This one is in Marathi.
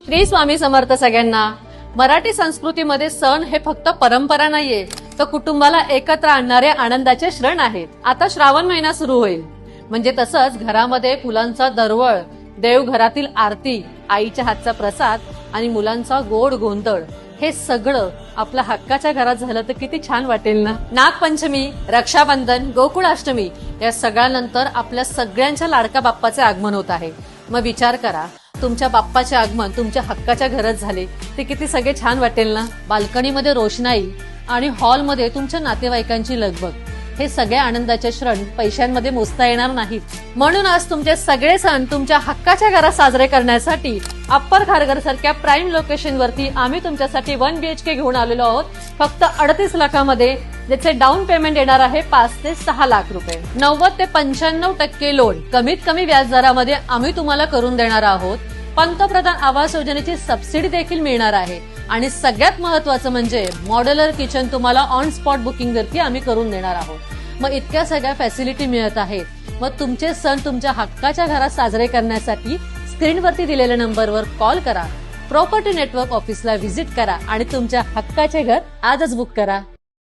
श्री स्वामी समर्थ सगळ्यांना। मराठी संस्कृतीमध्ये सण हे फक्त परंपरा नाहीये, तर कुटुंबाला एकत्र आणणारे आनंदाचे क्षण आहेत। आता श्रावण महिना सुरू होईल, म्हणजे तसंच घरामध्ये फुलांचा दरवळ, देवघरातील आरती, आईच्या हातचा प्रसाद आणि मुलांचा गोड गोंधळ हे सगळं आपल्या हक्काच्या घरात झालं तर किती छान वाटेल ना। नागपंचमी, रक्षाबंधन, गोकुळाष्टमी या सगळ्यानंतर आपल्या सगळ्यांच्या लाडका बाप्पाचे आगमन होत आहे। मग विचार करा, तुमच्या बाप्पाचे आगमन तुमच्या हक्काच्या घरात झाले ते किती सगळे छान वाटेल ना। बाल्कनीमध्ये रोषणाई आणि हॉलमध्ये तुमच्या नातेवाईकांची लगबग, हे सगळे आनंदाचे क्षण पैशांमध्ये मोजता येणार नाहीत। म्हणून आज तुमचे सगळे सण तुमच्या हक्काच्या घरात साजरे करण्यासाठी अप्पर खारघर सारख्या प्राईम लोकेशन वरती आम्ही तुमच्यासाठी 1 BHK घेऊन आलेलो आहोत, फक्त 38 लाखामध्ये, ज्याचे डाऊन पेमेंट येणार आहे 5 ते 6 लाख रुपये। 90 ते 95% लोन कमीत कमी व्याजदरामध्ये आम्ही तुम्हाला करून देणार आहोत। पंतप्रधान आवास योजनेची सबसिडी देखील मिळणार आहे आणि सगळ्यात महत्त्वाचं म्हणजे मॉड्युलर किचन तुम्हाला ऑन स्पॉट बुकिंग वरती आम्ही करून देणार आहोत। मग इतक्या सगळ्या फॅसिलिटी मिळत आहेत, मग तुमचे सण तुमच्या हक्काच्या घरात साजरे करण्यासाठी स्क्रीनवरती दिलेल्या नंबरवर कॉल करा, प्रॉपर्टी नेटवर्क ऑफिसला व्हिजिट करा आणि तुमच्या हक्काचे घर आजच बुक करा।